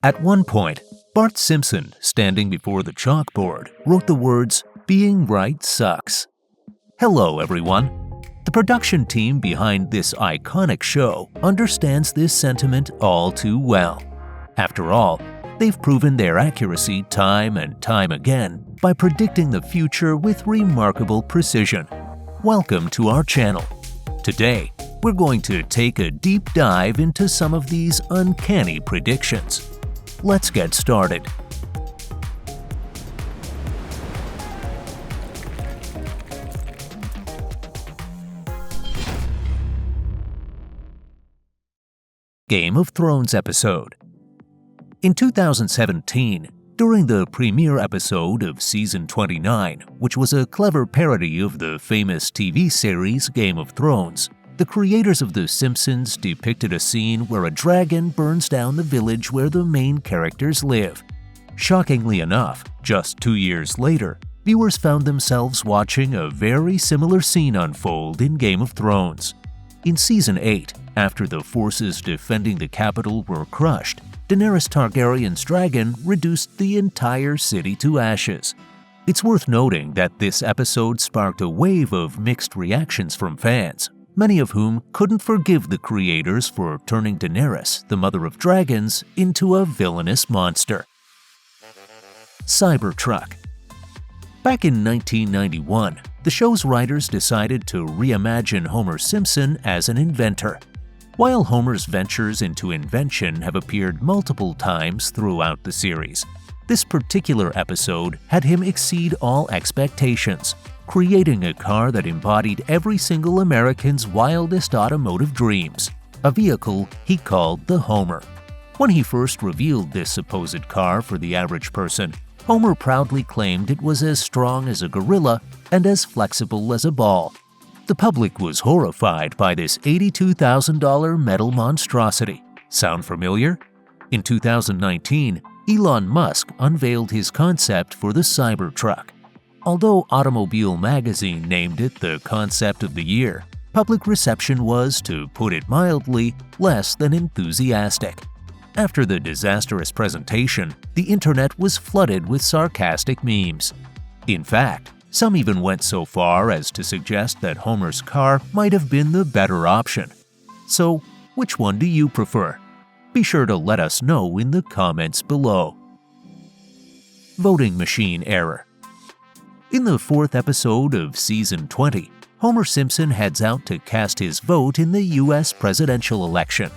At one point, Bart Simpson, standing before the chalkboard, wrote the words, "Being right sucks." Hello, everyone. The production team behind this iconic show understands this sentiment all too well. After all, they've proven their accuracy time and time again by predicting the future with remarkable precision. Welcome to our channel. Today, we're going to take a deep dive into some of these uncanny predictions. Let's get started. Game of Thrones episode. In 2017, during the premiere episode of Season 29, which was a clever parody of the famous TV series Game of Thrones, the creators of The Simpsons depicted a scene where a dragon burns down the village where the main characters live. Shockingly enough, just 2 years later, viewers found themselves watching a very similar scene unfold in Game of Thrones. In Season 8, after the forces defending the capital were crushed, Daenerys Targaryen's dragon reduced the entire city to ashes. It's worth noting that this episode sparked a wave of mixed reactions from fans, many of whom couldn't forgive the creators for turning Daenerys, the mother of dragons, into a villainous monster. Cybertruck. Back in 1991, the show's writers decided to reimagine Homer Simpson as an inventor. While Homer's ventures into invention have appeared multiple times throughout the series, this particular episode had him exceed all expectations, creating a car that embodied every single American's wildest automotive dreams, a vehicle he called the Homer. When he first revealed this supposed car for the average person, Homer proudly claimed it was as strong as a gorilla and as flexible as a ball. The public was horrified by this $82,000 metal monstrosity. Sound familiar? In 2019, Elon Musk unveiled his concept for the Cybertruck. Although Automobile magazine named it the concept of the year, public reception was, to put it mildly, less than enthusiastic. After the disastrous presentation, the internet was flooded with sarcastic memes. In fact, some even went so far as to suggest that Homer's car might have been the better option. So, which one do you prefer? Be sure to let us know in the comments below. Voting machine error. In the 4th episode of Season 20, Homer Simpson heads out to cast his vote in the U.S. presidential election.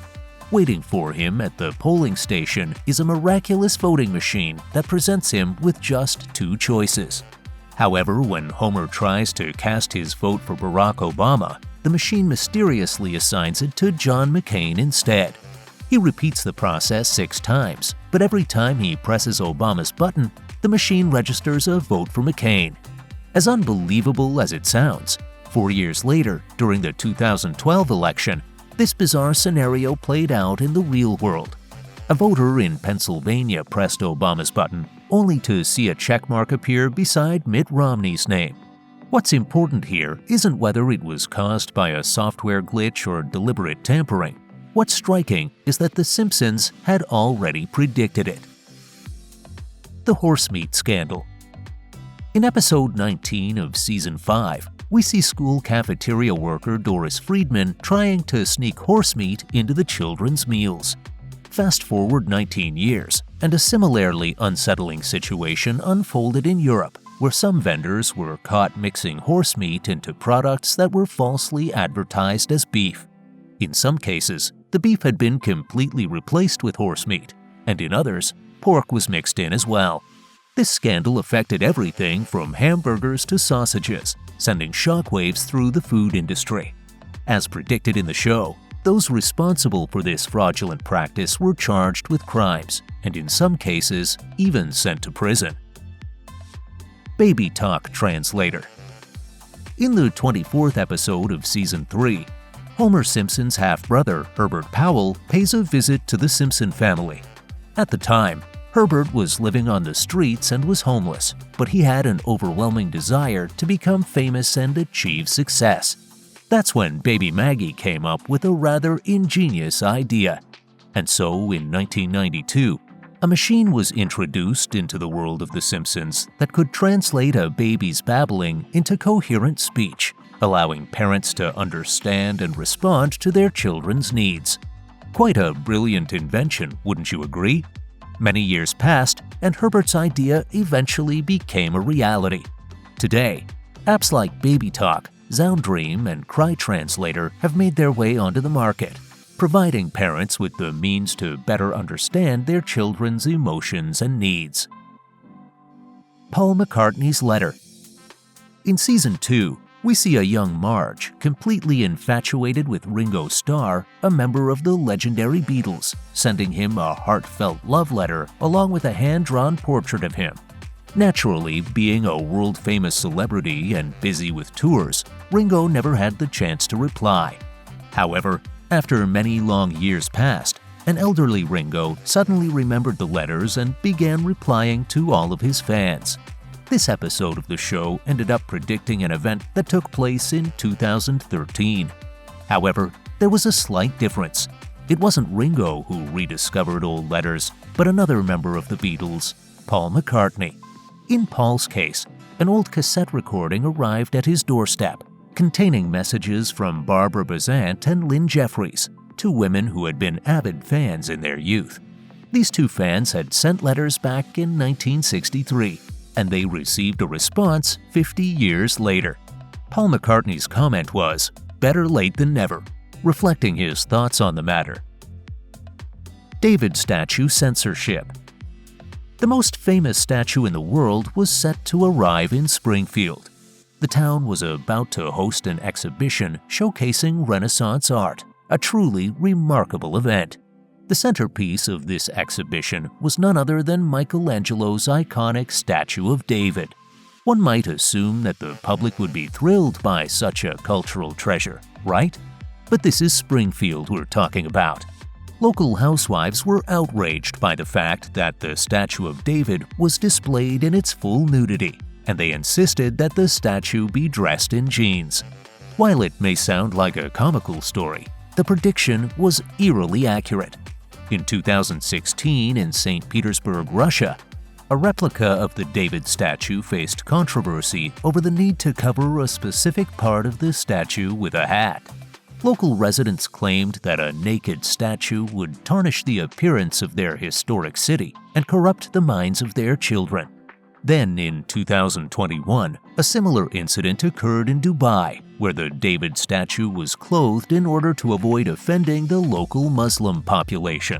Waiting for him at the polling station is a miraculous voting machine that presents him with just 2 choices. However, when Homer tries to cast his vote for Barack Obama, the machine mysteriously assigns it to John McCain instead. He repeats the process 6 times, but every time he presses Obama's button, the machine registers a vote for McCain. As unbelievable as it sounds, 4 years later, during the 2012 election, this bizarre scenario played out in the real world. A voter in Pennsylvania pressed Obama's button, only to see a checkmark appear beside Mitt Romney's name. What's important here isn't whether it was caused by a software glitch or deliberate tampering. What's striking is that The Simpsons had already predicted it. The Horsemeat Scandal. In episode 19 of Season 5, we see school cafeteria worker Doris Friedman trying to sneak horsemeat into the children's meals. Fast forward 19 years, and a similarly unsettling situation unfolded in Europe, where some vendors were caught mixing horsemeat into products that were falsely advertised as beef. In some cases, the beef had been completely replaced with horsemeat, and in others, pork was mixed in as well. This scandal affected everything from hamburgers to sausages, sending shockwaves through the food industry. As predicted in the show, those responsible for this fraudulent practice were charged with crimes, and in some cases, even sent to prison. Baby Talk Translator. In the 24th episode of Season 3, Homer Simpson's half-brother, Herbert Powell, pays a visit to the Simpson family. At the time, Herbert was living on the streets and was homeless, but he had an overwhelming desire to become famous and achieve success. That's when baby Maggie came up with a rather ingenious idea. And so, in 1992, A machine was introduced into the world of The Simpsons that could translate a baby's babbling into coherent speech, allowing parents to understand and respond to their children's needs. Quite a brilliant invention, wouldn't you agree? Many years passed, and Herbert's idea eventually became a reality. Today, apps like Baby Talk, Zoundream, and Cry Translator have made their way onto the market, providing parents with the means to better understand their children's emotions and needs. Paul McCartney's letter. In Season 2, we see a young Marge, completely infatuated with Ringo Starr, a member of the legendary Beatles, sending him a heartfelt love letter along with a hand-drawn portrait of him. Naturally, being a world-famous celebrity and busy with tours, Ringo never had the chance to reply. However, after many long years passed, an elderly Ringo suddenly remembered the letters and began replying to all of his fans. This episode of the show ended up predicting an event that took place in 2013. However, there was a slight difference. It wasn't Ringo who rediscovered old letters, but another member of the Beatles, Paul McCartney. In Paul's case, an old cassette recording arrived at his doorstep, containing messages from Barbara Bazant and Lynn Jeffries, two women who had been avid fans in their youth. These two fans had sent letters back in 1963, and they received a response 50 years later. Paul McCartney's comment was, "Better late than never," reflecting his thoughts on the matter. David statue censorship. The most famous statue in the world was set to arrive in Springfield. The town was about to host an exhibition showcasing Renaissance art, a truly remarkable event. The centerpiece of this exhibition was none other than Michelangelo's iconic statue of David. One might assume that the public would be thrilled by such a cultural treasure, right? But this is Springfield we're talking about. Local housewives were outraged by the fact that the statue of David was displayed in its full nudity, and they insisted that the statue be dressed in jeans. While it may sound like a comical story, the prediction was eerily accurate. In 2016, in St. Petersburg, Russia, a replica of the David statue faced controversy over the need to cover a specific part of the statue with a hat. Local residents claimed that a naked statue would tarnish the appearance of their historic city and corrupt the minds of their children. Then, in 2021, a similar incident occurred in Dubai, where the David statue was clothed in order to avoid offending the local Muslim population.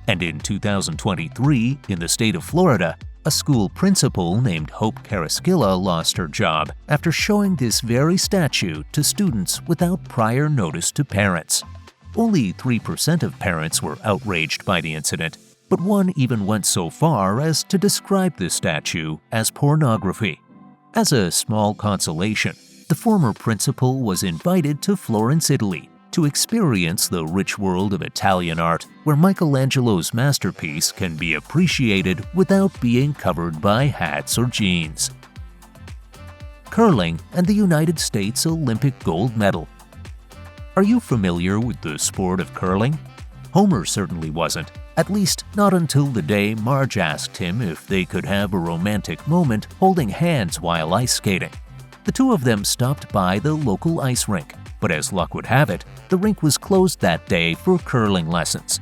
And in 2023, in the state of Florida, a school principal named Hope Caraskilla lost her job after showing this very statue to students without prior notice to parents. Only 3% of parents were outraged by the incident, but one even went so far as to describe the statue as pornography. As a small consolation, the former principal was invited to Florence, Italy, to experience the rich world of Italian art where Michelangelo's masterpiece can be appreciated without being covered by hats or jeans. Curling and the United States Olympic gold medal. Are you familiar with the sport of curling? Homer certainly wasn't, at least not until the day Marge asked him if they could have a romantic moment holding hands while ice skating. The two of them stopped by the local ice rink, but as luck would have it, the rink was closed that day for curling lessons.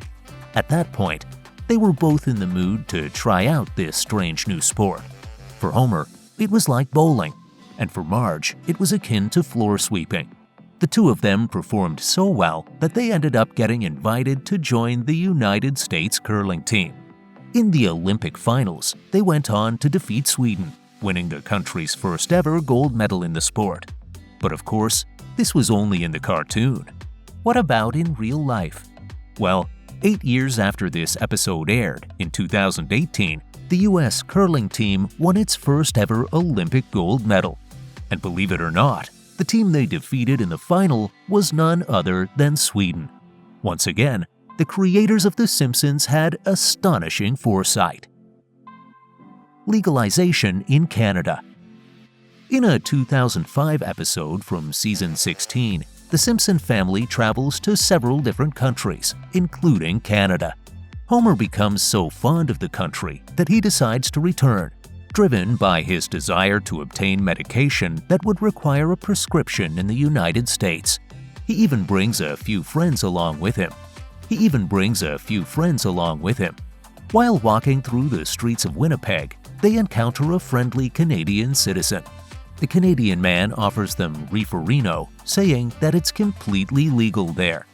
At that point, they were both in the mood to try out this strange new sport. For Homer, it was like bowling, and for Marge, it was akin to floor sweeping. The two of them performed so well that they ended up getting invited to join the United States curling team. In the Olympic finals, they went on to defeat Sweden, winning the country's first ever gold medal in the sport. But of course, this was only in the cartoon. What about in real life? Well, 8 years after this episode aired, in 2018, the U.S. curling team won its first ever Olympic gold medal. And believe it or not, the team they defeated in the final was none other than Sweden. Once again, the creators of The Simpsons had astonishing foresight. Legalization in Canada. In a 2005 episode from Season 16, the Simpson family travels to several different countries, including Canada. Homer becomes so fond of the country that he decides to return, driven by his desire to obtain medication that would require a prescription in the United States. He even brings a few friends along with him. While walking through the streets of Winnipeg, they encounter a friendly Canadian citizen. The Canadian man offers them reeferino, saying that it's completely legal there.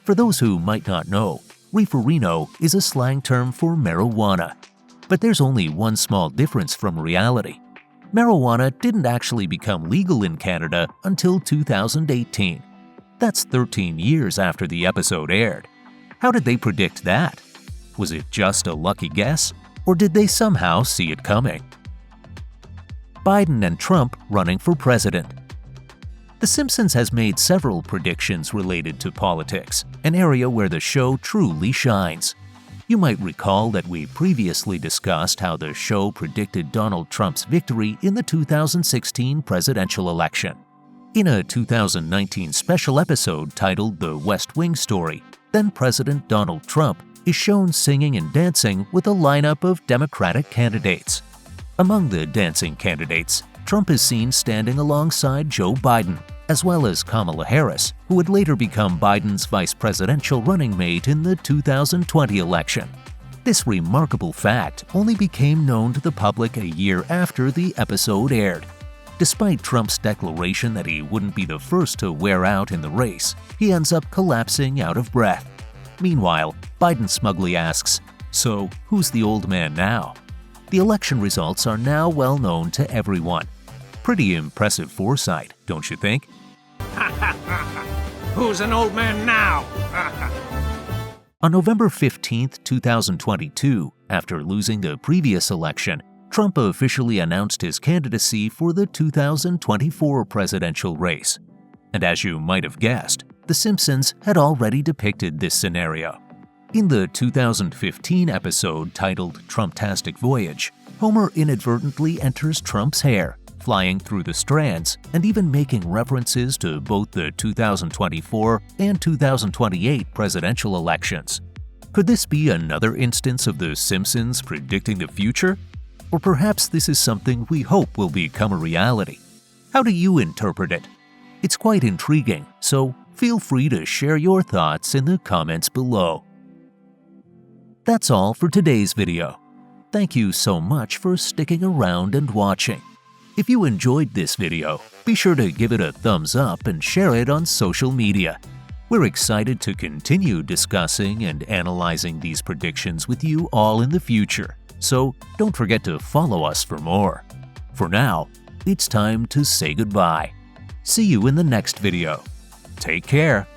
For those who might not know, reeferino is a slang term for marijuana. But there's only one small difference from reality. Marijuana didn't actually become legal in Canada until 2018. That's 13 years after the episode aired. How did they predict that? Was it just a lucky guess, or did they somehow see it coming? Biden and Trump running for president. The Simpsons has made several predictions related to politics, an area where the show truly shines. You might recall that we previously discussed how the show predicted Donald Trump's victory in the 2016 presidential election. In a 2019 special episode titled The West Wing Story, then-President Donald Trump is shown singing and dancing with a lineup of Democratic candidates. Among the dancing candidates, Trump is seen standing alongside Joe Biden, as well as Kamala Harris, who would later become Biden's vice presidential running mate in the 2020 election. This remarkable fact only became known to the public a year after the episode aired. Despite Trump's declaration that he wouldn't be the first to wear out in the race, he ends up collapsing out of breath. Meanwhile, Biden smugly asks, "So, who's the old man now?" The election results are now well known to everyone. Pretty impressive foresight, don't you think? Who's an old man now? On November 15, 2022, after losing the previous election, Trump officially announced his candidacy for the 2024 presidential race. And as you might have guessed, The Simpsons had already depicted this scenario. In the 2015 episode titled Trumptastic Voyage, Homer inadvertently enters Trump's hair, flying through the strands and even making references to both the 2024 and 2028 presidential elections. Could this be another instance of The Simpsons predicting the future? Or perhaps this is something we hope will become a reality. How do you interpret it? It's quite intriguing, so feel free to share your thoughts in the comments below. That's all for today's video. Thank you so much for sticking around and watching. If you enjoyed this video, be sure to give it a thumbs up and share it on social media. We're excited to continue discussing and analyzing these predictions with you all in the future, so don't forget to follow us for more. For now, it's time to say goodbye. See you in the next video. Take care.